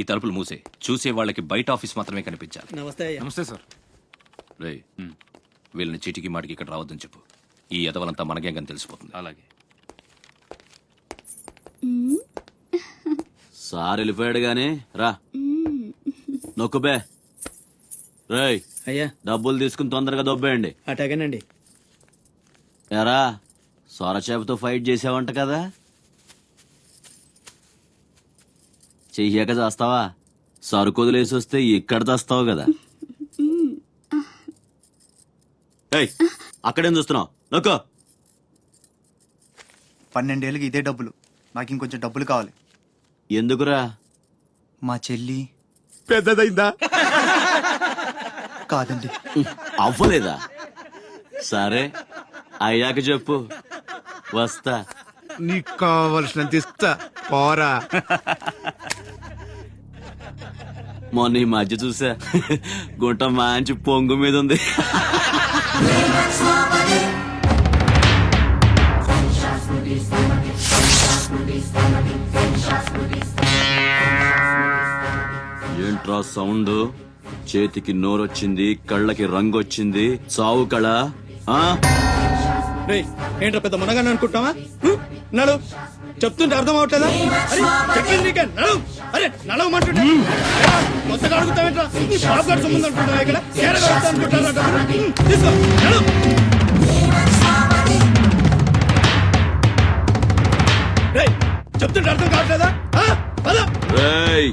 ఈ తలుపులు మూసే. చూసే వాళ్ళకి బయట ఆఫీస్ మాత్రమే కనిపించాలి. నమస్తే సార్. రే, వీళ్ళని చీటికి మాటికి ఇక్కడ రావద్దని చెప్పు. ఈ ఎదవలంతా మనకేంగని తెలిసిపోతుంది. అలాగే సార్ వెళ్ళిపోయాడు గాని రా నొక్కుబే. రేయ్ అయ్యా డబ్బులు తీసుకుని తొందరగా దొబ్బేయండి. అటగనండి. ఎరా సొరచేపతో ఫైట్ చేసావంట కదా, చెయ్యాక చేస్తావా? సరుకు వదిలేసి వస్తే ఇక్కడ చేస్తావు కదా. ఏయ్ అక్కడేం చూస్తున్నావు? నొక్కో. 12 ఏళ్ళకి ఇదే డబ్బులు. నాకు ఇంకొంచెం డబ్బులు కావాలి. ఎందుకురా? మా చెల్లి పెద్దదైందా? కాదండి. అవ్వలేదా? సరే అయ్యాక చెప్పు, వస్తా. నీకు కావలసినంత ఇస్తా, పోరా. మొన్న ఈ మధ్య చూసా, గుంట మంచి పొంగు మీద ఉంది. ఏంట్రా సౌండ్? చేతికి నోరొచ్చింది, కళ్ళకి రంగొచ్చింది, చావు కళ. ఏంట్రా పెద్ద మనగాన్ని అనుకుంటావా? నడు, చెప్తుంటే అర్థం అవట్లేదా? అరే చెప్పింది నీకే, నడు. అరే నడవమంటుంటే కొత్తగా అడుగుతావేంట్రా? నీ బాబు గారు సంబంధం అనుకుంటావా? ఇక్కడ ఏడగా వస్తా అనుకుంటారా? తీసుకో, నడు. చెప్తుంటే అర్థం కావట్లేదా? రేయ్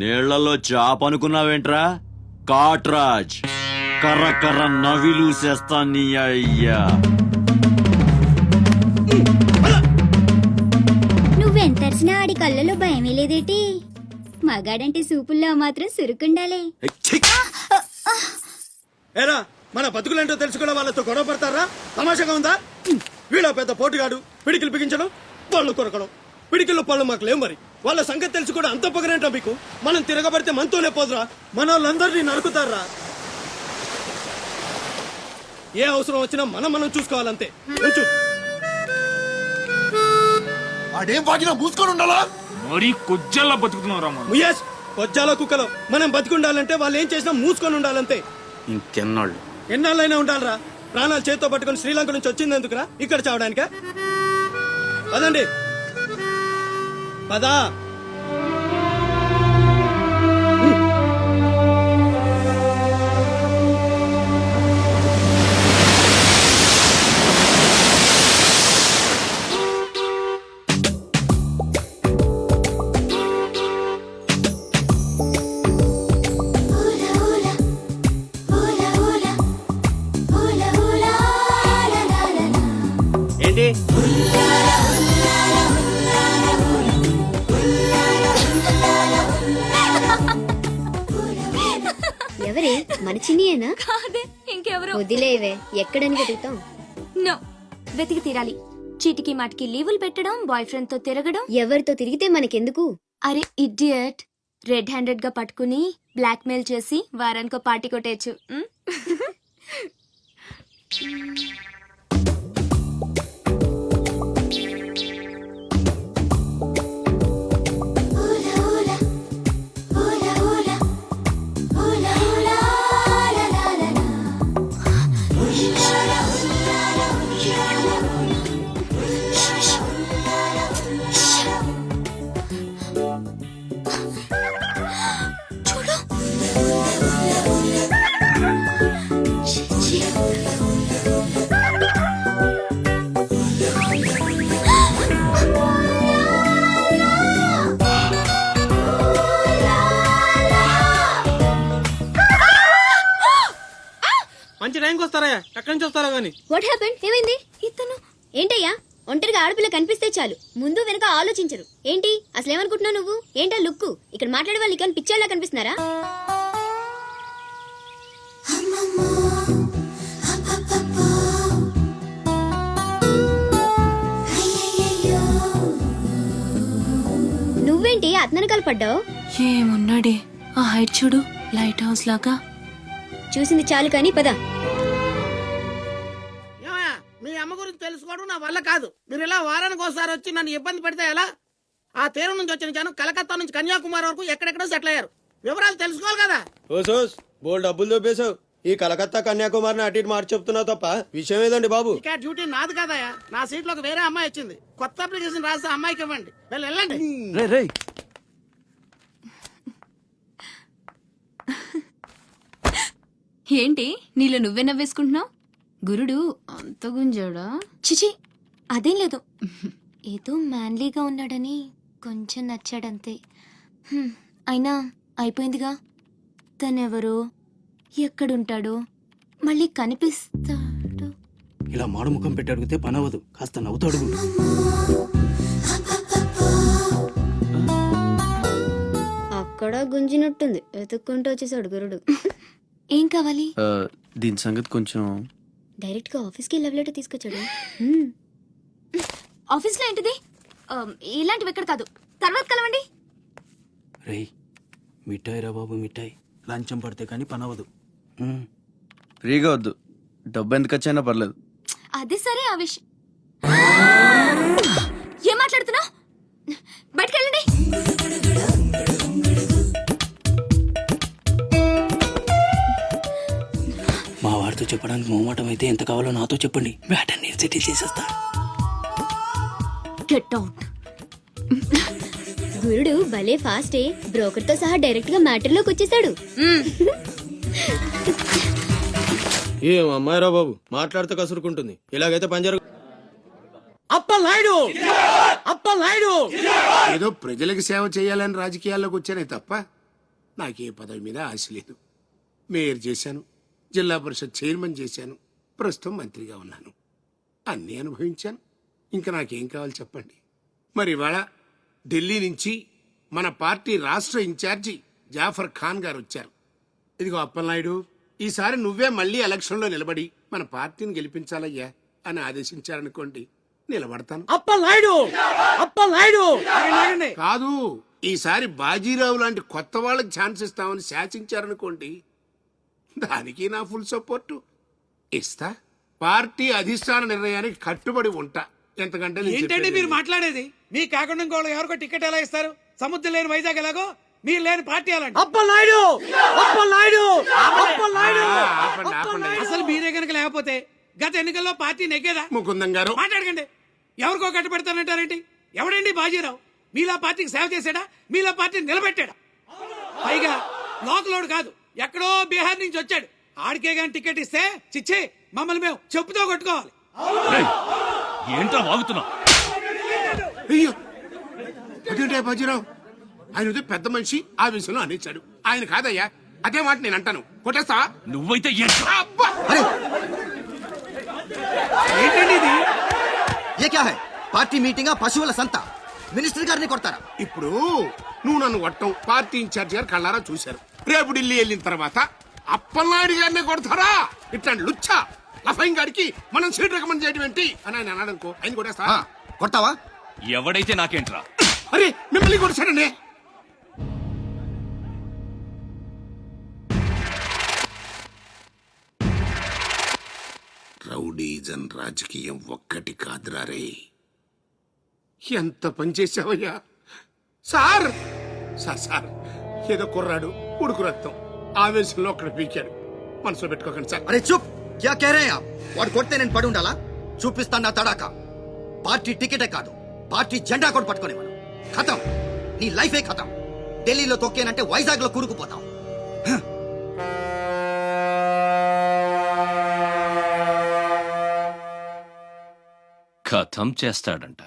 నీళ్లలో చాప అనుకున్నావేంట్రా? కాట్రాజ్ కర్ర కర్ర నవిలూసేస్తా నీ అయ్యా. నువ్వెంతరిసినా ఆడి కళ్ళలో భయమే లేదేటి? మగాడంటే సూపుల్లో మాత్రం సురుకుండాలే. ఏరా మన బతుకులేంటో తెలుసుకున్న వాళ్ళతో గొడవ పడతారా? తమాషాగా ఉందా? వీళ్ళ పెద్ద పోటుగాడు, పిడికిలు బిగించడం, పళ్ళు కొరకడం. పిడికిల్లో పళ్ళు మాకు లేవు. మరి వాళ్ళ సంగతి తెలుసు కూడా అంత పొగరేంటో మీకు? మనం తిరగబడితే మనతోనే పోదురా, మన వాళ్ళందరినీ నరుకుతారా? ఏ అవసరం వచ్చినా మనం చూసుకోవాలంతే. అదేం బాగినా మూసుకొని ఉండాలా? మరీ కొజ్జల్లా బతుకుతున్నావురా మనం. ముయేష్, కొజ్జాల కుక్కలో మనం బతికుండాలంటే వాళ్ళు ఏం చేసినా మూసుకొని ఉండాలంతే. ఇంకెన్నాళ్ళు? ఎన్నాళ్ళైనా ఉండాలరా. ప్రాణాలు చేతితో పట్టుకుని శ్రీలంక నుంచి వచ్చింది ఎందుకురా? ఇక్కడ చావడానికా? పదండి, పదా. ఏంటి ఎవరే? మన చిన్నియేనా? కాదే, ఇంకెవరో. వదిలేవే, ఎక్కడని వెతుకుతాం? నో, వెతికి తీరాలి. చీటికి మాటికి లీవులు పెట్టడం, బాయ్ ఫ్రెండ్ తో తిరగడం. ఎవరితో తిరిగితే మనకెందుకు? అరే ఇడియట్, రెడ్ హ్యాండెడ్ గా పట్టుకుని బ్లాక్ మెయిల్ చేసి వారానికో పార్టీ కొట్టేయచ్చు. మంచి టైంకి వస్తారా? ఎక్కడి నుంచి వస్తారా గానీ? What happened? ఏమైంది? ఇతను ఏంటయ్యా, ఒంటరిగా ఆడపిల్ల కనిపిస్తే చాలు ముందు వెనక ఆలోచించరు. ఏంటి అసలు ఏమనుకుంటున్నావు నువ్వు? ఏంటా లుక్కు? ఇక్కడ మాట్లాడే వాళ్ళు ఇక్కడ పిచ్చోళ్ళ కనిపిస్తున్నారా? నువ్వేంటి అతనకాలు పడ్డావు? ఏమున్నాడే ఆ హైట్ చూడు, లైట్ హౌస్ లాగా. చూసింది చాలు కానీ పద. మీ అమ్మ గురించి తెలుసుకోవడం నా వల్ల కాదు. మీరు ఇలా వారానికి ఒకసారి వచ్చి నన్ను ఇబ్బంది పెడితే ఎలా? ఆ తీరం నుంచి వచ్చిన జనం కలకత్తా నుంచి కన్యాకుమారి వరకు ఎక్కడెక్కడో సెటిల్ అయ్యారు. వివరాలు తెలుసుకోవాలి కదా. ఓసోస్ బోల్ డబ్బులు దొబ్బేశావు. ఈ కలకత్తా కన్యాకుమారిని అటు ఇటు మార్చి చెప్తున్నావు తప్ప విషయం ఏదండి బాబు? ఇక డ్యూటీ నాది కదయా. నా సీట్ లోకి వేరే అమ్మాయి వచ్చింది. కొత్త అప్లికేషన్ రాస్తే అమ్మాయికి ఇవ్వండి. వెళ్ళండి. ఏంటి నీలో నువ్వే నవ్వేసుకుంటున్నావు? గురుడు అంత గుంజాడా? చిచి అదేం లేదు. ఏదో మ్యాన్లీగా ఉన్నాడని కొంచెం నచ్చాడంతే. అయినా అయిపోయిందిగా. తనెవరో, ఎక్కడుంటాడో, మళ్ళీ కనిపిస్తాడు. ఇలా మాడు ముఖం పెట్టి అడిగితే పని అవ్వదు. కాస్త నవ్వుతూ అడుగు. అక్కడ గుంజినట్టుంది. వెతుక్కుంటూ వచ్చేసాడు గురుడు. ఏం కావాలి? దీని సంగతి కొంచెం. డైరెక్ట్ గా ఆఫీస్ కి లవ్ లెటర్ తీసుకొచ్చాడు. ఆఫీస్లో ఏంటిది? ఇలాంటివి ఎక్కడ కాదు, తర్వాత కలవండి. రే మిఠాయి రా బాబు, మిఠాయి. లంచం పడితే కానీ పని అవ్వదు. ఫ్రీగా వద్దు, డబ్బు ఎంత ఖర్చైనా పర్లేదు. అది సరే. ఆ విషయం ఏం మాట్లాడుతున్నావు? బయటకెళ్ళండి. మా వాడితో చెప్పడానికి మొహమాటం అయితే ఎంత కావాలో నాతో చెప్పండి. బ్యాటర్ నేను సెటిల్ చేసేస్తా. Get out. గురుడు భలే ఫాస్టే. బ్రోకర్ తో సహా డైరెక్ట్ గా మ్యాటర్ లోకి వచ్చేసాడు. ఏం అమ్మాయిరా బాబు, మాట్లాడితే కసురుకుంటుంది. ఇలాగైతే పంజరు. అప్పలనాయుడు ఏదో ప్రజలకు సేవ చేయాలని రాజకీయాల్లోకి వచ్చానే తప్ప నాకే పదవి మీద ఆశ లేదు. మేయర్ చేశాను, జిల్లా పరిషత్ చైర్మన్ చేశాను, ప్రస్తుతం మంత్రిగా ఉన్నాను. అన్నీ అనుభవించాను. ఇంకా నాకేం కావాలి చెప్పండి. మరి ఇవాళ ఢిల్లీ నుంచి మన పార్టీ రాష్ట్ర ఇన్ఛార్జి జాఫర్ ఖాన్ గారు వచ్చారు. ఇదిగో అప్పలనాయుడు, ఈసారి నువ్వే మళ్ళీ ఎలక్షన్లో నిలబడి మన పార్టీని గెలిపించాలయ్యా అని ఆదేశించారనుకోండి, నిలబడతాను. అప్పలనాయుడు కాదు, ఈసారి బాజీరావు లాంటి కొత్త వాళ్ళకి ఛాన్స్ ఇస్తామని శాసించారనుకోండి, దానికి నా ఫుల్ సపోర్టు ఇస్తా. పార్టీ అధిష్టాన నిర్ణయానికి కట్టుబడి ఉంటా. ఎంతకంటే నేను ఏంటండి చెప్పేది మీరు లేదు. మాట్లాడేది? మీ కాకుండా ఇంకోళ్ళకి ఎవరికో టికెట్ ఎలా ఇస్తారు? సముద్రం లేని వైజాగ్ ఎలాగో మీరు లేని పార్టీ అలాంటి. అప్పలనాయుడు ఆపండి, ఆపండి. అసలు మీరే కనుక లేకపోతే గత ఎన్నికల్లో పార్టీ నెగ్గేదా? ముకుందం గారు, మాట్లాడకండి. ఎవరికో కట్టబెడతానంటారేంటి? ఎవడండి బాజీరావు? మీలా పార్టీకి సేవ చేశాడా? మీలా పార్టీని నిలబెట్టాడా? పైగా లోకలోడు కాదు, ఎక్కడో బీహార్ నుంచి వచ్చాడు. ఆడికే గాని టికెట్ ఇస్తే చిచ్చే మమ్మల్ని మేము చెప్పుతో కొట్టుకోవాలి. ఏంట్రా వాగుతున్నావు? అయ్యో అదేంటే బాజీరావు, ఆయన ఉదయం పెద్ద మనిషి ఆ విషయంలో అనేచ్చాడు. ఆయన కాదయ్యా, అదే మాట నేను అంటాను. కొట్టేస్తా. నువ్వైతే అబ్బా! ఏంటండి ఇది? ఏ క్యా హై? పార్టీ మీటింగా పశువుల సంత? మినిస్టర్ గారిని కొడతారా? ఇప్పుడు నువ్వు నన్ను కొట్టం పార్టీ ఇన్ఛార్జ్ గారు కళ్ళారా చూశారు. రేపు ఢిల్లీ వెళ్ళిన తర్వాత అప్పలనాయుడు గారినే కొడతారా? ఇట్లాంటి లుచ్చా లఫైన్ గారికి మనం సీట్ రికమెండ్ చేయడం ఏంటి అని ఆయన అన్నాడు అనుకో, ఆయన కొట్టేస్తా. కొడతావా? ఎవడైతే నాకేంట్రా? అరే మిమ్మల్ని కొట్టాడండి. రౌడీజన్ రాజకీయం ఒక్కటి కాదురా రే. ఎంత పనిచేసావయ్యా సార్. సార్ ఏదో కుర్రాడు, ఉడుకు రక్తం, ఆవేశంలో అక్కడ పీకాడు. మనసులో పెట్టుకోకండి సార్. అరే చూప్, క్యా కహ రహే ఆప్? వాడు కొడితే నేను పడి ఉండాలా? చూపిస్తాను నా తడాక. పార్టీ టికెటే కాదు, పార్టీ జెండా కూడా పట్టుకునే మనం. ఖతం, నీ లైఫే ఖతం. ఢిల్లీలో తొక్కేనంటే వైజాగ్ లో కూరుకుపోతాం. కథం చేస్తాడంట.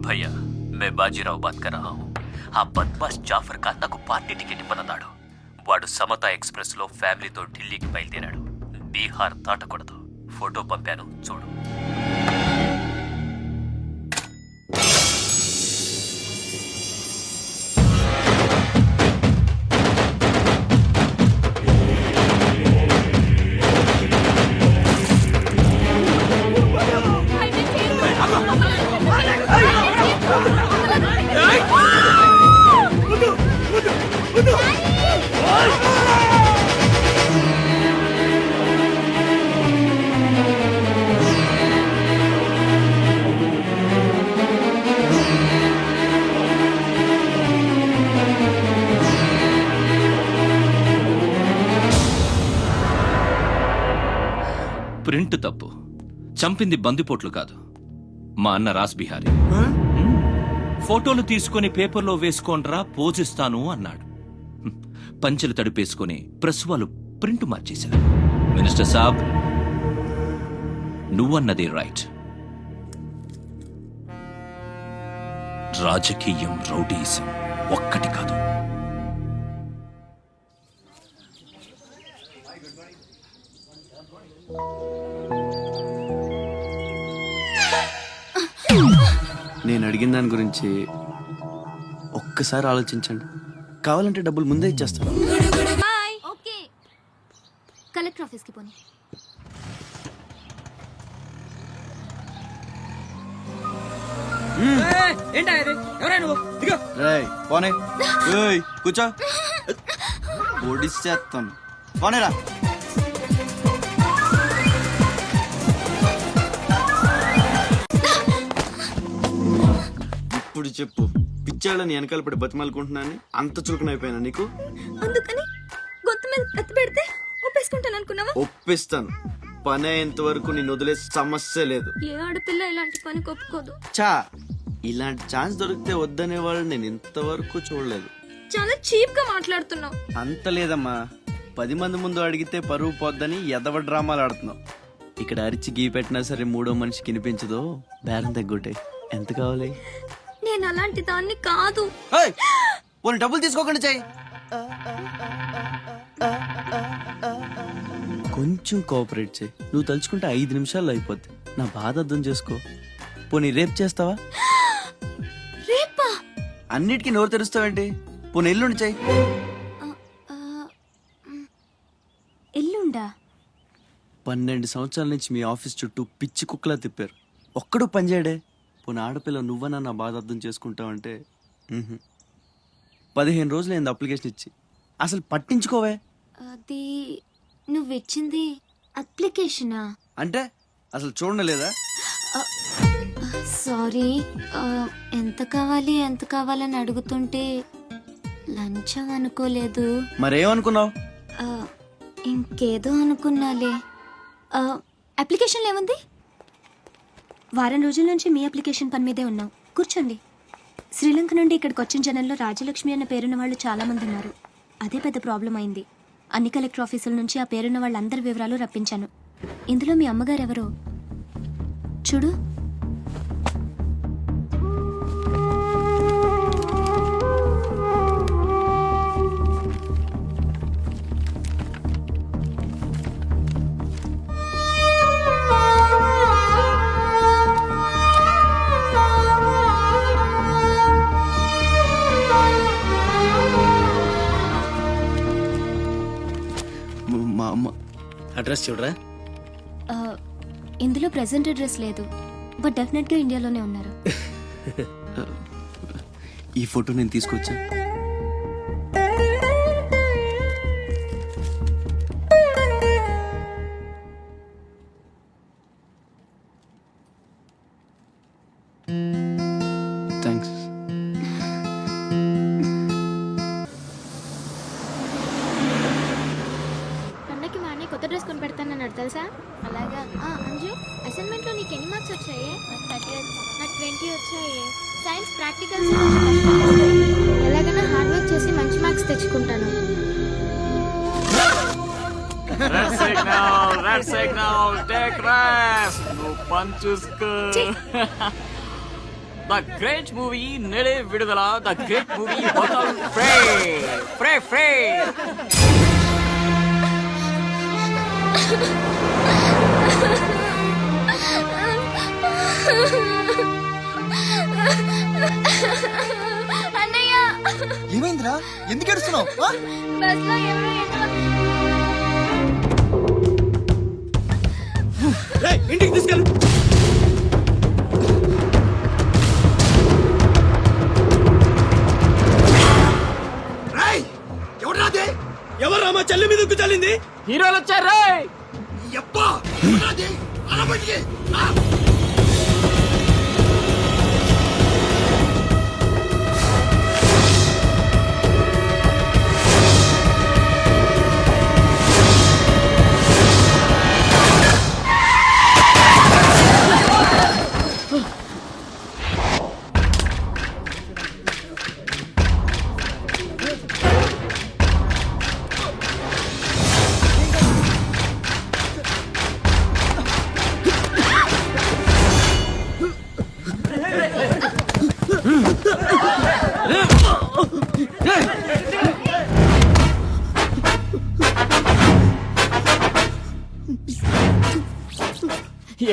भैया मैं बाजीराव बात कर रहा हूँ. ఆ బద్మాష్ జాఫర్ ఖాన్ నాకు పార్టీ టికెట్ ఇవ్వనన్నాడు. వాడు సమతా ఎక్స్ప్రెస్ లో ఫ్యామిలీతో ఢిల్లీకి బయలుదేరాడు. బీహార్ దాటకూడదు. ఫోటో పంపాను చూడు. ప్రింట్ తప్పు. చంపింది బందిపోట్లు కాదు, మా అన్న రాస్ బిహారీ. ఫోటోలు తీసుకుని పేపర్లో వేసుకోండ్రా పోజిస్తాను అన్నాడు. పంచెలు తడిపేసుకుని ప్రెస్ వాళ్ళు ప్రింట్ మార్చేశారు. మినిస్టర్ సాబ్, నువ్వన్నదే రైట్. రాజకీయం, రౌడీయిజం ఒక్కటి కాదు. నేను అడిగిన దాని గురించి ఒక్కసారి ఆలోచించండి. కావాలంటే డబ్బులు ముందే ఇచ్చేస్తాను. ఓకే, కలెక్టర్ ఆఫీస్కి పోనీ. రేయ్ పోనే, ఏయ్ కూర్చో, ఓడిచ్చేస్తాను. పోనేరా. ఇప్పుడు చెప్పు, పిచ్చాళ్ళని వెనకాల పడి బతిమాలుకుంటున్నాను, అంత చురుకునైపోయినా నీకు? అందుకని గొంతు మీద కత్తి పెడితే ఒప్పేసుకుంటాను అనుకున్నావా? ఒప్పిస్తాను. పని అయ్యేంత వరకు నేను వదిలే సమస్య లేదు. ఏ ఆడపిల్ల ఇలాంటి పని ఒప్పుకోదు. చా, ఇలాంటి ఛాన్స్ దొరికితే వద్దనే వాళ్ళు నేను ఇంతవరకు చూడలేదు. చాలా చీప్ గా మాట్లాడుతున్నావు. అంత లేదమ్మా, 10 మంది ముందు అడిగితే పరువు పోద్దని ఎదవ డ్రామాలు ఆడుతున్నావు. ఇక్కడ అరిచి గీ పెట్టినా సరే మూడో మనిషికి వినిపించదో, బేరం తగ్గుంటే ఎంత కావాలి? నేను అలాంటి దాన్ని కాదు. పోనీ డబ్బులు తీసుకోకుండా చెయ్యి. కొంచెం కోఆపరేట్ చేయి. నువ్వు తలుచుకుంటే 5 నిమిషాల్లో అయిపోద్ది. నా బాధ అర్థం చేసుకో. పోనీ రేపు చేస్తావా? రేపా? అన్నిటికీ నోరు తెరుస్తావేంటి? పోనీ ఎల్లుండి చెయ్యి. ఎల్లుండా? 12 సంవత్సరాల నుంచి మీ ఆఫీస్ చుట్టూ పిచ్చి కుక్కలా తిప్పారు, ఒక్కడు పనిచేయడే. పోనీ ఆడపిల్ల నువ్వన్నా నా బాధ అర్థం చేసుకుంటావంటే 15 రోజులు అయింది అప్లికేషన్ ఇచ్చి, అసలు పట్టించుకోవే. అది నువ్విచ్చింది అప్లికేషనా? అంటే అసలు చూడలేదా? సారీ, ఎంత కావాలని అడుగుతుంటే లంచం అనుకోలేదు. మరేమనుకున్నావు? ఇంకేదో అనుకున్నాలే. అప్లికేషన్లో ఏముంది? వారం రోజుల నుంచి మీ అప్లికేషన్ పని మీదే ఉన్నాం. కూర్చోండి. శ్రీలంక నుండి ఇక్కడికి వచ్చిన జనంలో రాజలక్ష్మి అన్న పేరున్న వాళ్ళు చాలా మంది ఉన్నారు. అదే పెద్ద ప్రాబ్లం అయింది. అన్ని కలెక్టర్ ఆఫీసుల నుంచి ఆ పేరున్న వాళ్ళందరి వివరాలు రప్పించాను. ఇందులో మీ అమ్మగారు ఎవరో చూడు. మా అమ్మ అడ్రస్ చూడరా. ఇందులో ప్రెసెంట్ అడ్రస్ లేదు, బట్ డెఫినెట్గా ఇండియాలోనే ఉన్నారు. ఈ ఫోటో నేను తీసుకొచ్చా. థ్యాంక్స్. పండక్కి మా అన్నయ్య కొత్త డ్రెస్ కొని పెడతానన్నాడు తెలుసా? అలాగా. అంజు, అసైన్మెంట్లో నీకు ఎన్ని మార్క్స్ వచ్చాయి? నాకు 20 వచ్చాయి. సైన్స్ ప్రాక్టికల్స్ ఎలాగైనా హార్డ్ వర్క్ చేసి మంచి మార్క్స్ తెచ్చుకుంటాను. ద గ్రేట్ మూవీ నేడే విడుదల. ద గ్రేట్ మూవీ ఫ్రే ఫ్రే. అన్నయ్య, ఏమైందిరా? ఎందుకు ఏడుస్తున్నావు? బస్లో ఎవరో ఇంటికి తీసుకెళ్ళు. ఎవరు మా చెల్లి మీద ఉక్కు చల్లింది? హీరోలు వచ్చారు.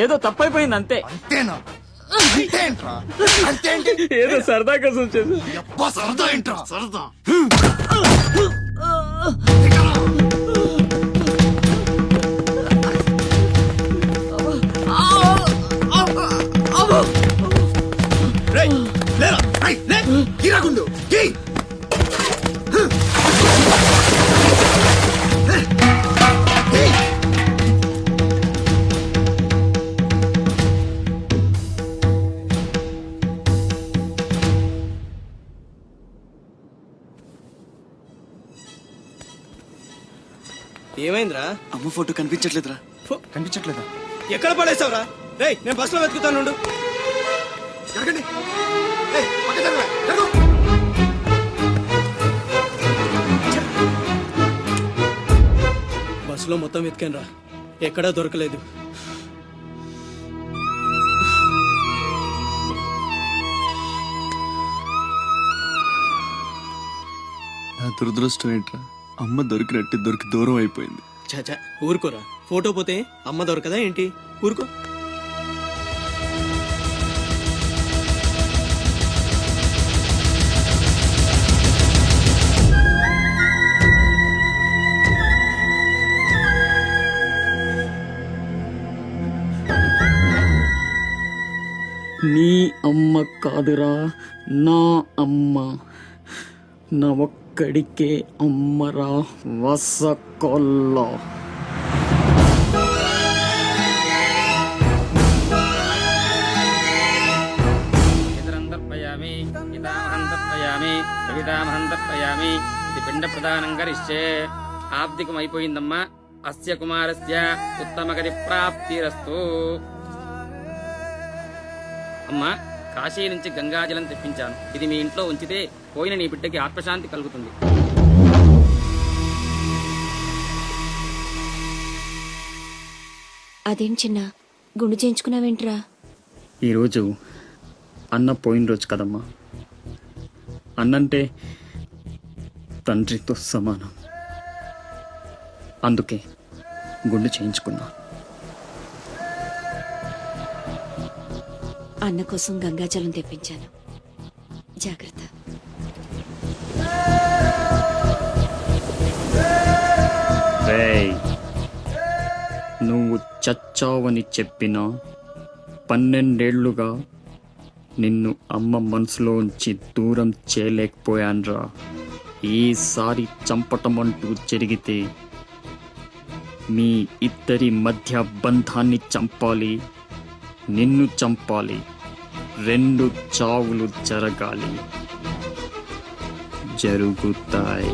ఏదో తప్పైపోయింది అంతే. అంతేనా? అంతేంట్రా? అంతేంటి? ఏదో సరదా కోసం చేసి. అబ్బా, సరదా ఏంట్రా? సరదా. రేయ్, లేరా, రేయ్, లే, కీరాగుండు, కీ. కీ. ఏమైందిరా? అమ్మ ఫోటో కనిపించట్లేదురా. కనిపించట్లేదా? ఎక్కడ పడేసావురా? రేయ్, నేను బస్సులో వెతుకుతాను ఉండు. జరగండి. ఏయ్, పక్క జరగరా, జరుగు. బస్సులో మొత్తం వెతికాను రా, ఎక్కడా దొరకలేదు. నా దురదృష్టం ఏంట్రా, అమ్మ దొరికి దూరం అయిపోయింది. చాచా, ఊరుకోరా. ఫోటో పోతే అమ్మ దొరకదా ఏంటి? ఊరుకో. నీ అమ్మ కాదురా, నా అమ్మ. నా ఒక్కడికే అమ్మరా వసకొల్ల. తర్పయామి ఇదామహం తర్పయామి కవితామహం తర్పయామి ఇది పిండ ప్రదానం కరిష్యే. ఆబ్దికం అయిపోయిందమ్మా. అస్య కుమారస్య ఉత్తమగతి ప్రాప్తిరస్తు. అమ్మా, కాశీ నుంచి గంగాజలం తెప్పించాను. ఇది మీ ఇంట్లో ఉంచితే పోయిన నీ బిడ్డకి ఆత్మశాంతి కలుగుతుంది. అదేం చిన్న గుండు చేయించుకున్నావేంట్రా? ఈరోజు అన్న పోయిన రోజు కదమ్మా. అన్నంటే తండ్రితో సమానం. అందుకే గుండు చేయించుకున్నా. అన్న కోసం గంగాజలం తెప్పించాను, జాగ్రత్త. రేయ్, నువ్వు చచ్చావని చెప్పిన 12 ఏళ్లుగా నిన్ను అమ్మ మనసులో ఉంచి దూరం చేయలేకపోయాన్రా. ఈసారి చంపటం అంటూ జరిగితే మీ ఇద్దరి మధ్య బంధాన్ని చంపాలి, నిన్ను చంపాలి. 2 చావులు జరగాలి. జరుగుతాయి.